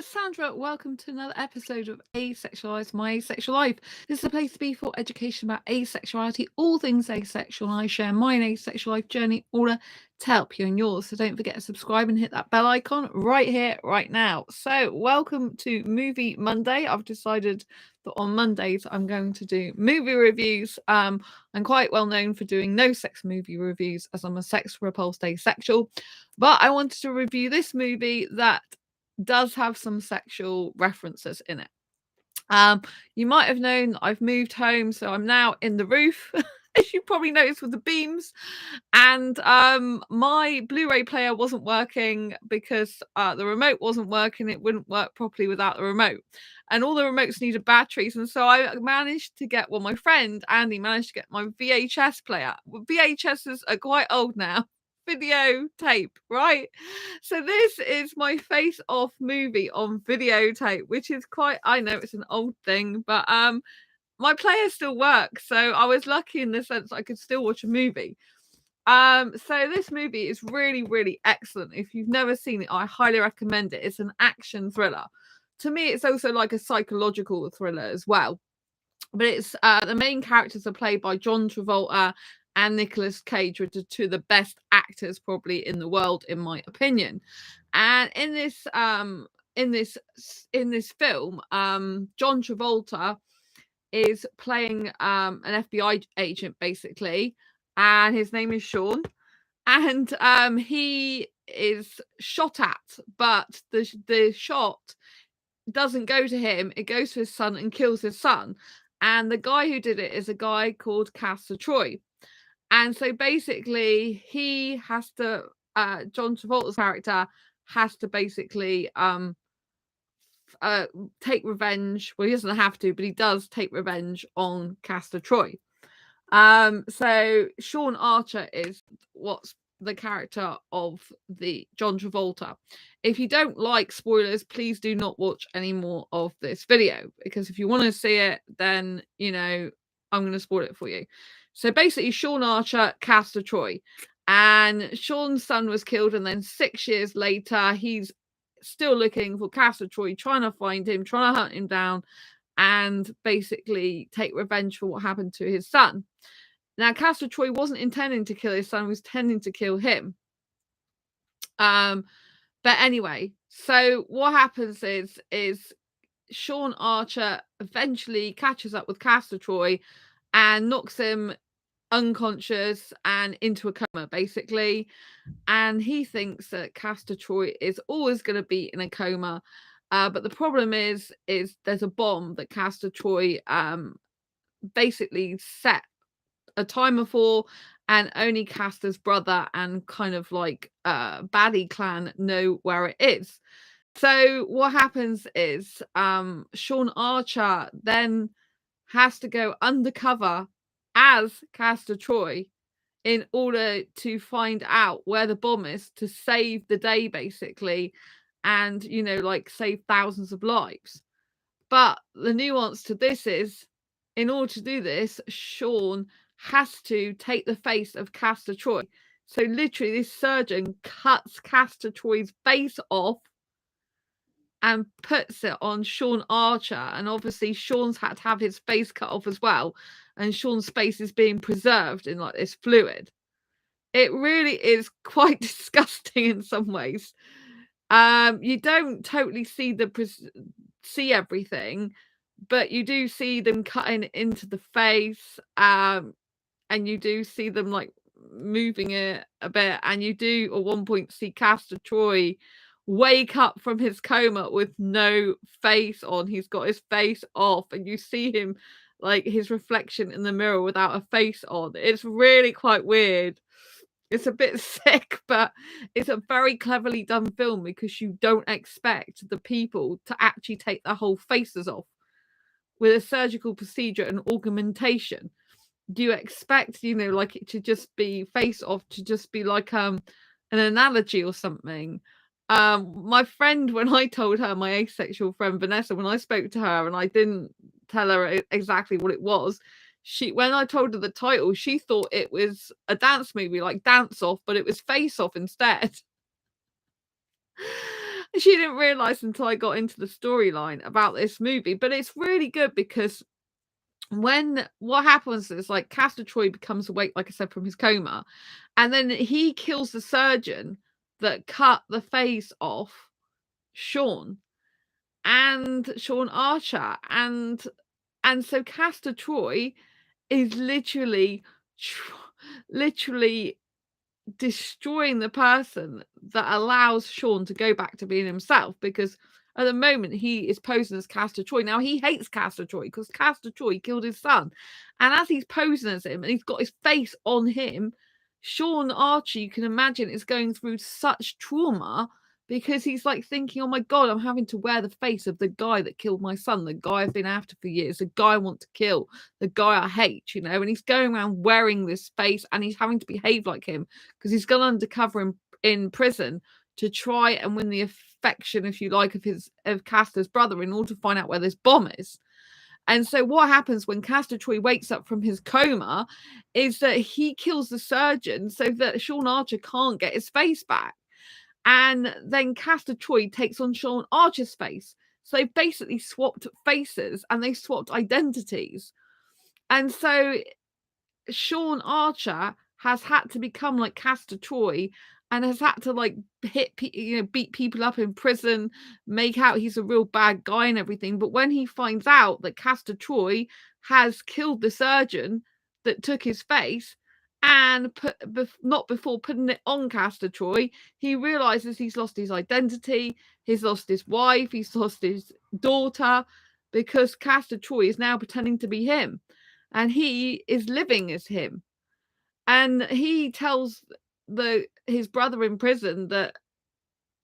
Sandra. Welcome to another episode of Asexualise, My Asexual Life. This is a place to be for education about asexuality, all things asexual. I share my asexual life journey in order to help you and yours. So don't forget to subscribe and hit that bell icon right here, right now. So welcome to Movie Monday. I've decided that on Mondays I'm going to do movie reviews. I'm quite well known for doing no sex movie reviews as I'm a sex repulsed asexual. But I wanted to review this movie that does have some sexual references in it. You might have known I've moved home, so I'm now in the roof, as you probably noticed with the beams. And my Blu-ray player wasn't working because the remote wasn't working. It wouldn't work properly without the remote. And all the remotes needed batteries. And so I managed to get, well, my friend Andy managed to get my VHS player. VHSs are quite old now. Videotape, right? So this is my face off movie on videotape, which is quite, I know it's an old thing, but my player still works, so I was lucky in the sense I could still watch a movie. So this movie is really, really excellent. If you've never seen it, I highly recommend it. It's an action thriller. To me, it's also like a psychological thriller as well. But it's the main characters are played by John Travolta and Nicolas Cage, which are two of the best actors probably in the world, in my opinion. And in this film, John Travolta is playing an FBI agent basically, and his name is Sean, and he is shot at, but the shot doesn't go to him, it goes to his son and kills his son. And the guy who did it is a guy called Castor Troy. And so basically he has to John Travolta's character has to basically take revenge. Well, he doesn't have to, but he does take revenge on Castor Troy. So Sean Archer is what's the character of the John Travolta. If you don't like spoilers, please do not watch any more of this video, because if you want to see it, then I'm going to spoil it for you. So basically, Sean Archer, Castor Troy, and Sean's son was killed, and then 6 years later, he's still looking for Castor Troy, trying to find him, trying to hunt him down, and basically take revenge for what happened to his son. Now, Castor Troy wasn't intending to kill his son; he was intending to kill him. But anyway, so what happens is Sean Archer eventually catches up with Castor Troy and knocks him unconscious and into a coma, basically. And he thinks that Castor Troy is always going to be in a coma. But the problem is there's a bomb that Castor Troy basically set a timer for, and only Castor's brother and kind of like baddie clan know where it is. So what happens is Sean Archer then has to go undercover as Castor Troy in order to find out where the bomb is, to save the day basically, and like save thousands of lives. But the nuance to this is, in order to do this, Sean has to take the face of Castor Troy. So literally this surgeon cuts Castor Troy's face off and puts it on Sean Archer, and obviously Sean's had to have his face cut off as well, and Sean's face is being preserved in like this fluid. It really is quite disgusting in some ways. You don't totally see everything, but you do see them cutting into the face, and you do see them like moving it a bit, and you do at one point see Castor Troy wake up from his coma with no face on. He's got his face off, and you see him like his reflection in the mirror without a face on. It's really quite weird. It's a bit sick, but it's a very cleverly done film, because you don't expect the people to actually take their whole faces off with a surgical procedure and augmentation. Do you expect, like it to just be face off, to just be like an analogy or something? My friend, when I told her, my asexual friend Vanessa, when I spoke to her and I didn't tell her exactly what it was, when I told her the title, she thought it was a dance movie like Dance Off, but it was Face Off instead. She didn't realise until I got into the storyline about this movie, but it's really good because when what happens is, like, Castor Troy becomes awake, like I said, from his coma, and then he kills the surgeon that cut the face off Sean and Sean Archer, and so Castor Troy is tr literally destroying the person that allows Sean to go back to being himself, because at the moment he is posing as Castor Troy. Now he hates Castor Troy because Castor Troy killed his son. And as he's posing as him and he's got his face on him, Sean Archer, you can imagine, is going through such trauma because he's like thinking, oh my God, I'm having to wear the face of the guy that killed my son, the guy I've been after for years, the guy I want to kill, the guy I hate, and he's going around wearing this face and he's having to behave like him because he's gone undercover in prison to try and win the affection, if you like, of Castor's brother in order to find out where this bomb is. And so what happens when Castor Troy wakes up from his coma is that he kills the surgeon so that Sean Archer can't get his face back. And then Castor Troy takes on Sean Archer's face. So they basically swapped faces and they swapped identities. And so Sean Archer has had to become like Castor Troy and has had to like beat people up in prison, make out he's a real bad guy and everything. But when he finds out that Castor Troy has killed the surgeon that took his face, and not before putting it on Castor Troy, he realizes he's lost his identity, he's lost his wife, he's lost his daughter, because Castor Troy is now pretending to be him. And he is living as him. And he tells his brother in prison that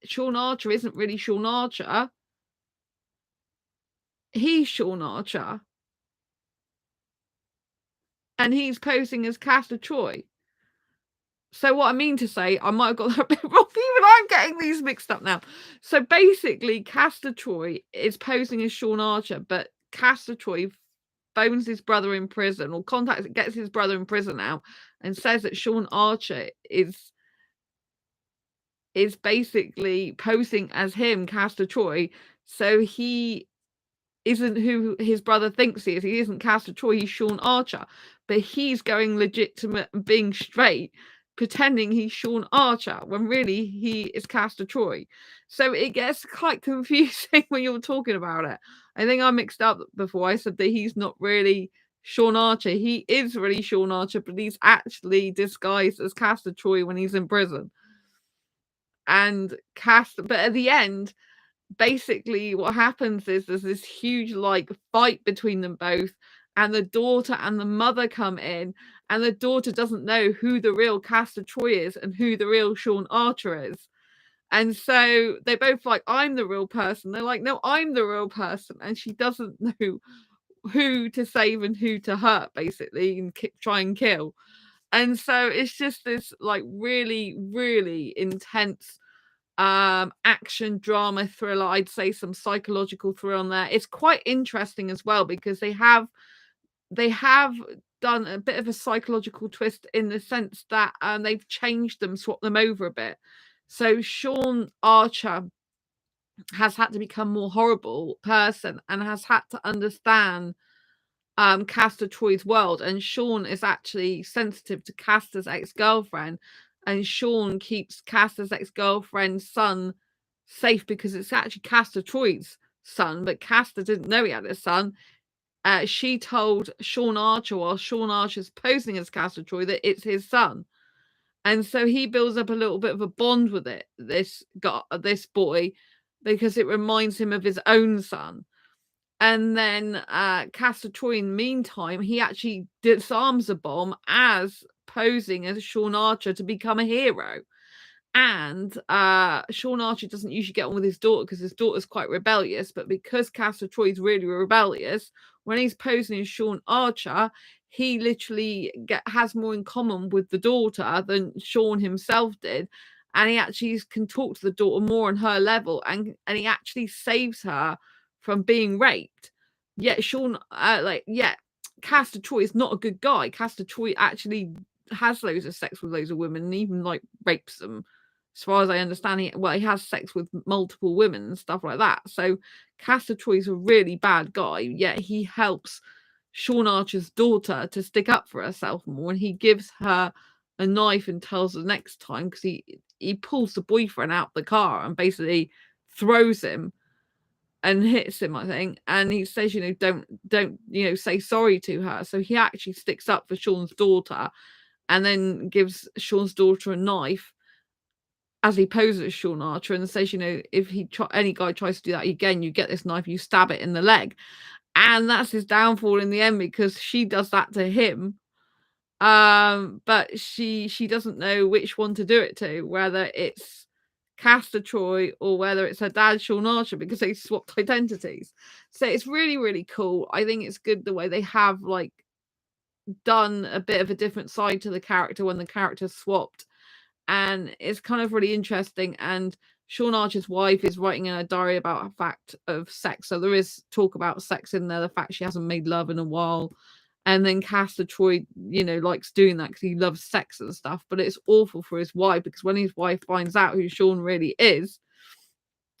Sean Archer isn't really Sean Archer. He's Sean Archer. And he's posing as Castor Troy. So what I mean to say, I might have got that bit wrong. Even I'm getting these mixed up now. So basically, Castor Troy is posing as Sean Archer, but Castor Troy phones his brother in prison, or gets his brother in prison out, and says that Sean Archer is basically posing as him, Castor Troy. So he isn't who his brother thinks he is. He isn't Castor Troy, he's Sean Archer. But he's going legitimate and being straight, pretending he's Sean Archer, when really he is Castor Troy. So it gets quite confusing when you're talking about it. I think I mixed up before. I said that he's not really Sean Archer. He is really Sean Archer, but he's actually disguised as Castor Troy when he's in prison. And but at the end, basically what happens is there's this huge like fight between them both, and the daughter and the mother come in, and the daughter doesn't know who the real Castor Troy is and who the real Sean Archer is. And so they both like, I'm the real person. They're like, no, I'm the real person. And she doesn't know who to save and who to hurt, basically, and try and kill. And so it's just this like really, really intense action drama thriller. I'd say some psychological thriller on there. It's quite interesting as well because they have done a bit of a psychological twist in the sense that they've changed them, swapped them over a bit. So Sean Archer has had to become more horrible person and has had to understand Castor Troy's world, and Sean is actually sensitive to Castor's ex-girlfriend, and Sean keeps Castor's ex-girlfriend's son safe because it's actually Castor Troy's son, but Castor didn't know he had a son. She told Sean Archer, while Sean Archer's posing as Castor Troy, that it's his son. And so he builds up a little bit of a bond with this boy, because it reminds him of his own son. And then Castor Troy, in the meantime, he actually disarms a bomb as posing as Sean Archer to become a hero. And Sean Archer doesn't usually get on with his daughter because his daughter's quite rebellious. But because Castor Troy's really rebellious, when he's posing as Sean Archer, he literally has more in common with the daughter than Sean himself did. And he actually can talk to the daughter more on her level. And he actually saves her from being raped. Yet Castor Troy is not a good guy. Castor Troy actually has loads of sex with loads of women and even like rapes them. as far as I understand, he has sex with multiple women and stuff like that. So Castor Troy's a really bad guy, yet he helps Sean Archer's daughter to stick up for herself more, and he gives her a knife and tells her next time, because he pulls the boyfriend out the car and basically throws him and hits him, I think, and he says, don't say sorry to her. So he actually sticks up for Sean's daughter, and then gives Sean's daughter a knife as he poses as Sean Archer, and says, if any guy tries to do that again, you get this knife, you stab it in the leg. And that's his downfall in the end, because she does that to him. But she doesn't know which one to do it to, whether it's Castor Troy or whether it's her dad, Sean Archer, because they swapped identities. So it's really, really cool. I think it's good the way they have done a bit of a different side to the character when the character's swapped. And it's kind of really interesting. And Sean Archer's wife is writing in a diary about a fact of sex. So there is talk about sex in there, the fact she hasn't made love in a while. And then Castor Troy, likes doing that because he loves sex and stuff. But it's awful for his wife, because when his wife finds out who Sean really is,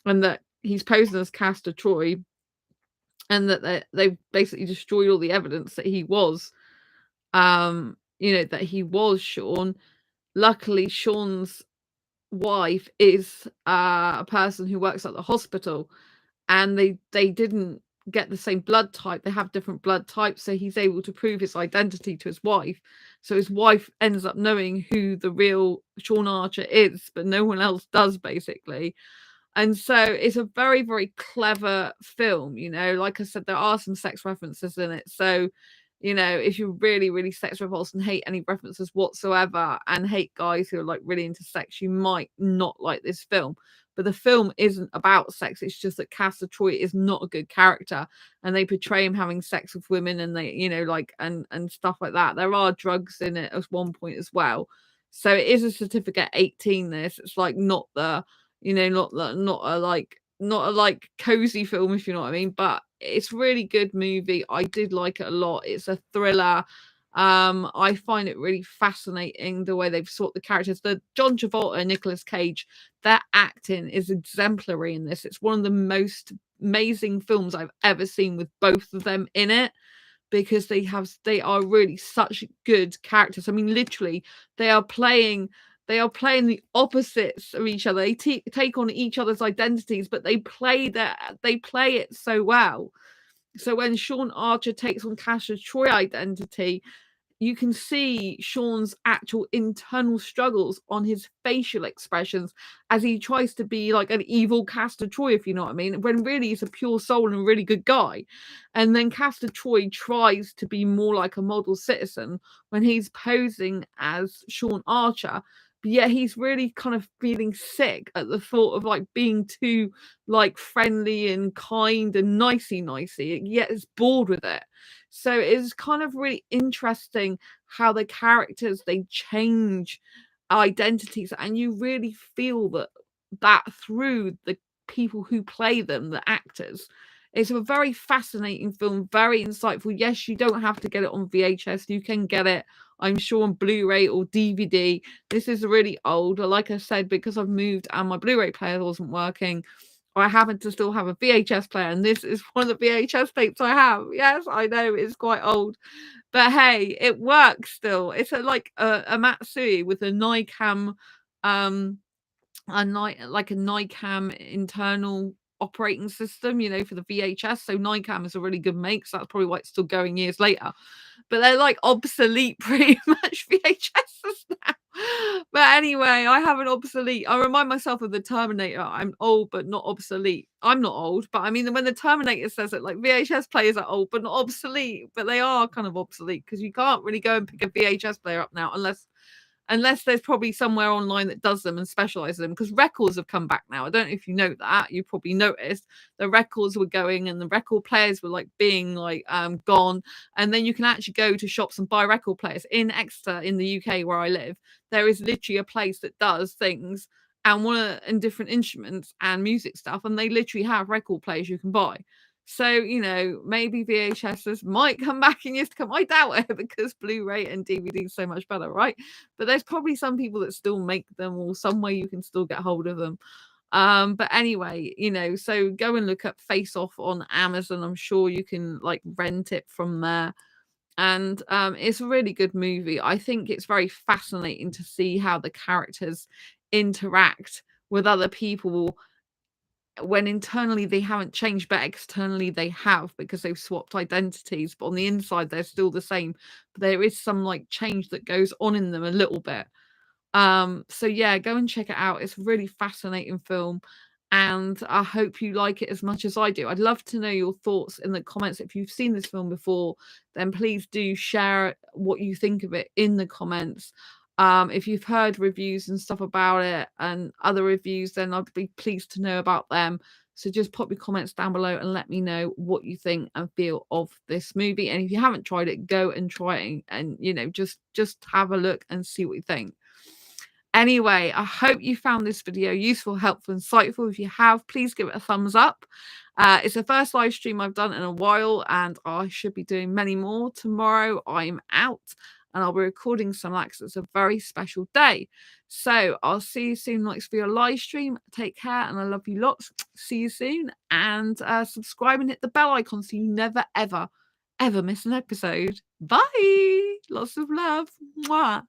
and that he's posing as Castor Troy, and that they've basically destroyed all the evidence that he was, that he was Sean. Luckily, Sean's wife is a person who works at the hospital, and they didn't get the same blood type. They have different blood types, so he's able to prove his identity to his wife. So his wife ends up knowing who the real Sean Archer is, but no one else does, basically. And so it's a very, very clever film. Like I said, there are some sex references in it. So, if you're really, really sex repulsed and hate any references whatsoever, and hate guys who are really into sex, you might not like this film. But the film isn't about sex. It's just that Castor Troy is not a good character, and they portray him having sex with women, and they, and stuff like that. There are drugs in it at one point as well. So it is a certificate 18. This, it's not the, not a cozy film, if you know what I mean. But it's really good movie. I did like it a lot. It's a thriller. I find it really fascinating the way they've sorted the characters. The John Travolta and Nicolas Cage, their acting is exemplary in this. It's one of the most amazing films I've ever seen with both of them in it, because they are really such good characters. I mean, literally, they are playing the opposites of each other. They take on each other's identities, but they play it so well. So when Sean Archer takes on Castor Troy identity, you can see Sean's actual internal struggles on his facial expressions as he tries to be like an evil Castor Troy, if you know what I mean, when really he's a pure soul and a really good guy. And then Castor Troy tries to be more like a model citizen when he's posing as Sean Archer. But yet he's really kind of feeling sick at the thought of being too friendly and kind and nicey, yet is bored with it. So it's kind of really interesting how the characters, they change identities, and you really feel that through the people who play them, the actors. It's a very fascinating film, very insightful. Yes, you don't have to get it on VHS. You can get it, I'm sure, on Blu-ray or DVD. This is really old. Like I said, because I've moved and my Blu-ray player wasn't working, I happen to still have a VHS player, and this is one of the VHS tapes I have. Yes, I know it's quite old, but hey, it works still. It's a Matsui with a Nikam, a Nikam internal operating system, for the VHS. So Nikam is a really good make, so that's probably why it's still going years later. But they're obsolete pretty much VHSs now. But anyway, I have an obsolete. I remind myself of the Terminator. I'm old but not obsolete. I'm not old, but I mean, when the Terminator says it, VHS players are old but not obsolete, but they are kind of obsolete, because you can't really go and pick a VHS player up now unless there's probably somewhere online that does them and specializes them, because records have come back now. I don't know if you know that. You probably noticed the records were going, and the record players were being gone. And then you can actually go to shops and buy record players. In Exeter, in the UK where I live, there is literally a place that does things and different instruments and music stuff, and they literally have record players you can buy. So, maybe VHSs might come back in years to come. I doubt it because Blu-ray and DVD is so much better, right? But there's probably some people that still make them, or some way you can still get hold of them. But anyway, so go and look up Face Off on Amazon. I'm sure you can like rent it from there. And it's a really good movie. I think it's very fascinating to see how the characters interact with other people when internally they haven't changed, but externally they have, because they've swapped identities. But on the inside, they're still the same. But there is some like change that goes on in them a little bit. So yeah, go and check it out. It's a really fascinating film, and I hope you like it as much as I do. I'd love to know your thoughts in the comments. If you've seen this film before, then please do share what you think of it in the comments. If you've heard reviews and stuff about it and other reviews, then I'd be pleased to know about them. So just pop your comments down below and let me know what you think and feel of this movie. And if you haven't tried it, go and try it, and just have a look and see what you think. Anyway, I hope you found this video useful, helpful, insightful. If you have, please give it a thumbs up. It's the first live stream I've done in a while, and I should be doing many more. Tomorrow I'm out and I'll be recording some because it's a very special day. So I'll see you soon next for your live stream. Take care, and I love you lots. See you soon, and subscribe and hit the bell icon so you never, ever, ever miss an episode. Bye. Lots of love. Mwah.